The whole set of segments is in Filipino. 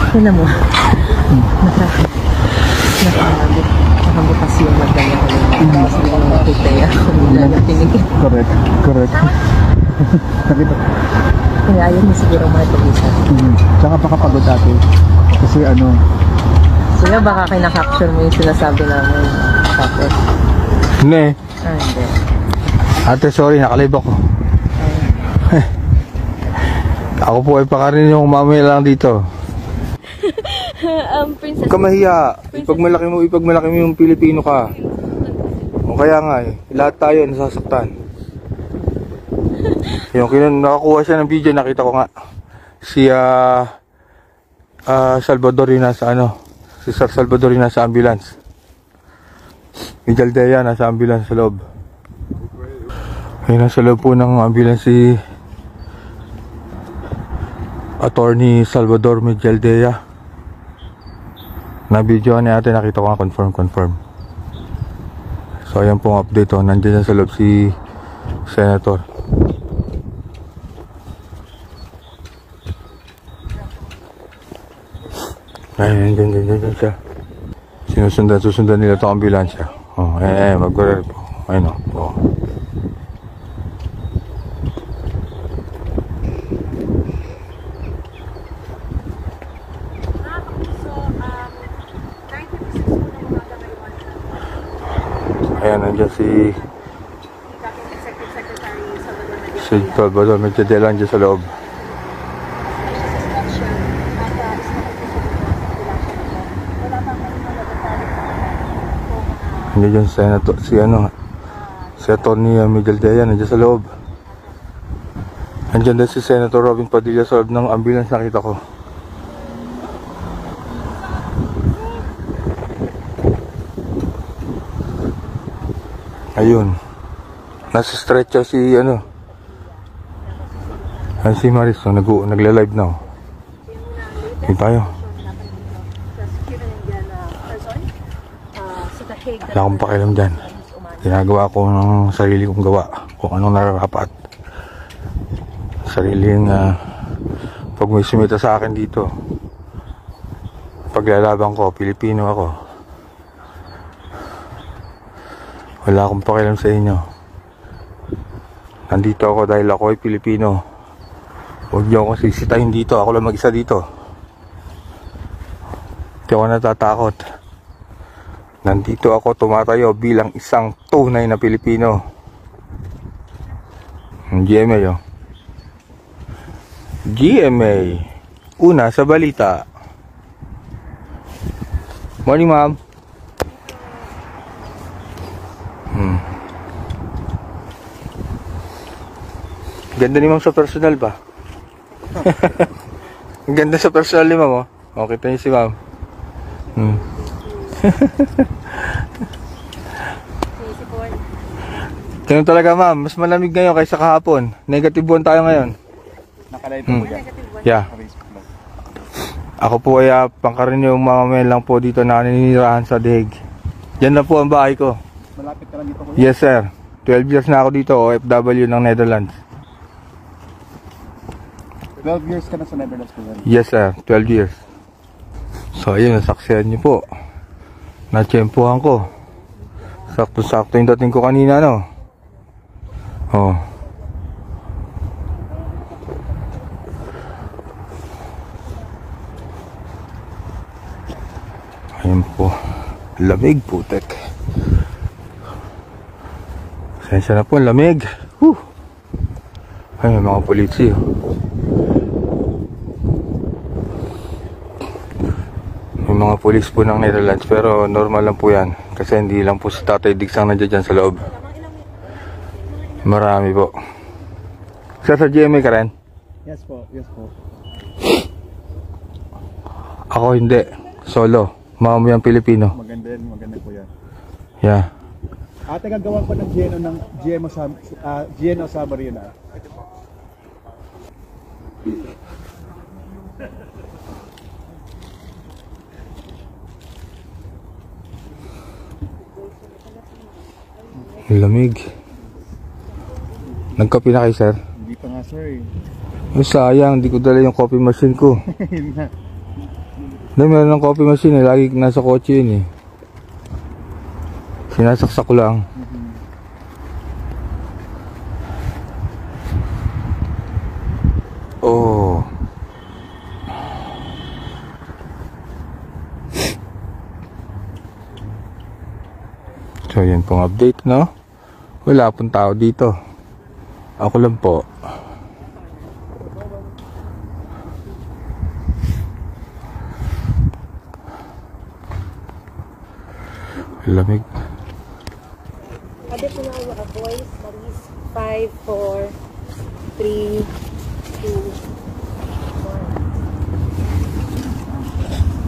Tignan mo. Nakabukas yung magdala ko yung kasi yung nakutaya ako nila na tinigit. Correct. Nakita. Kaya ayaw mo siguro makipag-isa. Tsaka pakapagod ate. Kasi ano. Kuya, baka kinakapture mo yung sinasabi namin. Tapos. Hindi. Hindi. Ate, sorry, nakalive ako. Ako po ay pakarin yung mamaya lang dito. Princess. Huwag ka mahiya. Ipagmalaki mo yung Pilipino ka. O kaya nga eh, lahat tayo nasasaktan. Yung nakakuha siya ng video, nakita ko nga. Si Salvador yung nasa si Sir Salvador yung nasa ambulance. Mijaldea nasa ambulance sa loob. Ayun, nasa loob po ng ambulance si Attorney Salvador Mijaldea. Na video ni ate, nakita ko nga, confirm. So ayan pong update nandiyan sa loob si Senator. Ayun, dyan siya. Susundan nila itong ambulansya. Mag-guard po. Ayun o. Ayan, nandiyan si Salvador Mijaldea dyan sa loob. Nandiyan si Senator, si Attorney Mijaldea nandiyan sa loob. Nandiyan din si Senator Robin Padilla sa loob ng ambulance, nakita ko. Ayun. Nasa stretcher si si Maris, nagla-live na. Hindi tayo. Wala akong pakialam dyan. Ginagawa ko ng sarili kong gawa. Kung anong nararapat. Sariling pag may sumita sa akin dito, paglalaban ko, Pilipino ako. Wala akong pakialam sa inyo. Nandito ako dahil ako ay Pilipino. Huwag niyo akong sisitahin dito. Ako lang mag-isa dito. Hindi ako natatakot. Nandito ako tumatayo bilang isang tunay na Pilipino. GMA GMA. Una sa balita. Morning, ma'am. Ganda ni ma'am sa personal ba? Ganda sa personal ni ma'am, oh. O, kita niyo si ma'am. Ganun talaga, ma'am. Mas malamig ngayon kaysa kahapon. Negative 1 tayo ngayon. Nakalive po yan. Yeah. Ako po ay pangkaraniwang mamamayan lang po dito na naninirahan sa Dihig. Yan na po ang bahay ko. Malapit ka lang dito po. Yes, sir. 12 years na ako dito, OFW ng Netherlands. 12 years ka na sa Netherlands po yan? Yes, sir. 12 years. So, ayun, nasaksihan niyo po. Natsyempohan ko. Sakto-sakto yung dating ko kanina, no? Oh. Ayun po. Lamig, putek. Sensya na po, lamig. Whew. Ay, may mga polisi, oh. Mga pulis po ng Netherlands, pero normal lang po yan kasi hindi lang po si Tatay Diggs ang nandiyan dyan sa loob. Marami po. Sa GMA ka rin? Yes po. Ako hindi, solo. Mamamayang Pilipino. Maganda po yan. Yeah. Ate, gagawa ko ng GMO summary na. Lamig. Nagkape na kayo, sir? Hindi pa nga, sir. Sayang, hindi ko dala yung coffee machine ko. Doon meron ng coffee machine eh. Lagi nasa kotse yun eh. Sinasaksak ko lang. Oh. So yan pong update, no? Wala pong tao dito. Ako lang po. Lamig. Additional voice, Maris, 5, 4, 3, 2,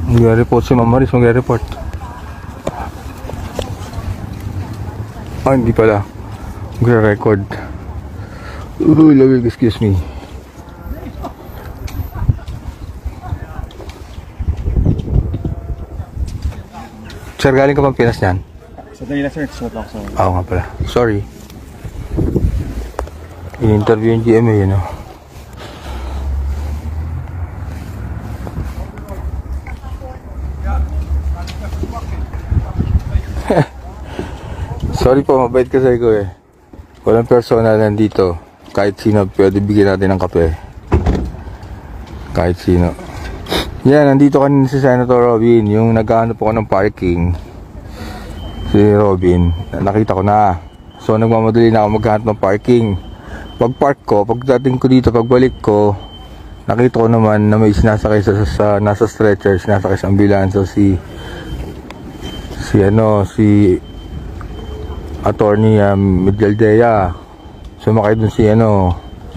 1. Magre-report si Ma'am Maris, magre-report. Ah, hindi pala. Magre-record. Lamig, excuse me. Sir, galing ka bang Pinas niyan? Sa Manila sir, suot ako sa... Oo nga pala. Sorry. In-interview yung GMA, yun o. Sorry po, mabait kasi ko eh. Walang personal nandito. Kahit sino, pwede bigyan natin ng kape. Kahit sino. Yan, nandito kanina si Senator Robin. Yung naghahanap ako ng parking. Si Robin, nakita ko na. So nagmamadali na ako maghanap ng parking. Pag park ko, pagdating ko dito, pagbalik ko, nakita ko naman na may sinasakay sa nasa stretcher, sinasakay sa ambulansya si Attorney Medjaldea. Sumakay dun si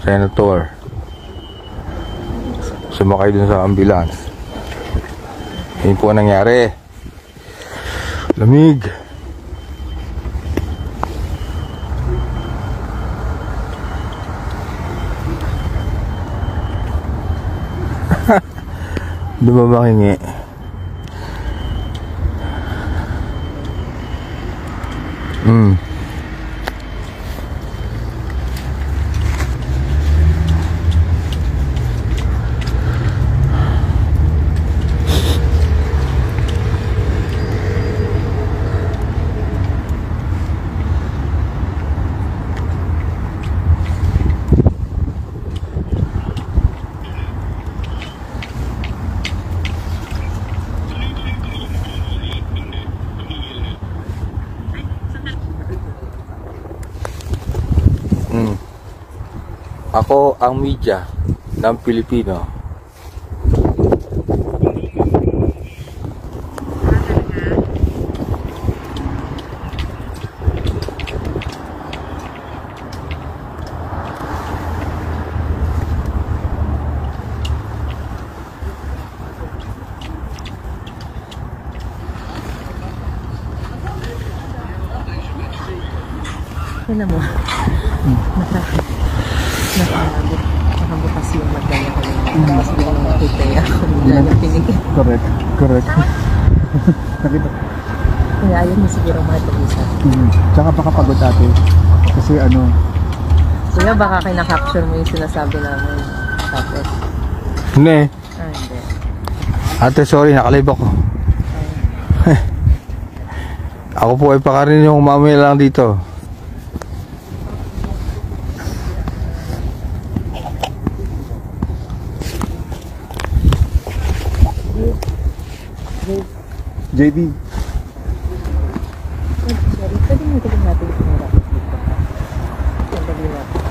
Senator. Sumakay dun sa ambulance. Yun po ang nangyari. Lamig. Dumabakingi. Ako ang media ng Pilipino. Alam mo, nakabukas yung magdala ko lang. Tapos yung nakutay ako nila na pinigil. Correct. Nakita. Kaya ayun mo siguro matag-isa. Tsaka baka pagod ate. Kasi Kuya, baka kinakapture mo yung sinasabi namin. Tapos, Hindi. hindi. Ate, sorry, nakalive ako. Ako po ay pakarin yung mamaya lang dito. JD. Sorry, pwede mo natin yung pinarap dito. Sandali natin.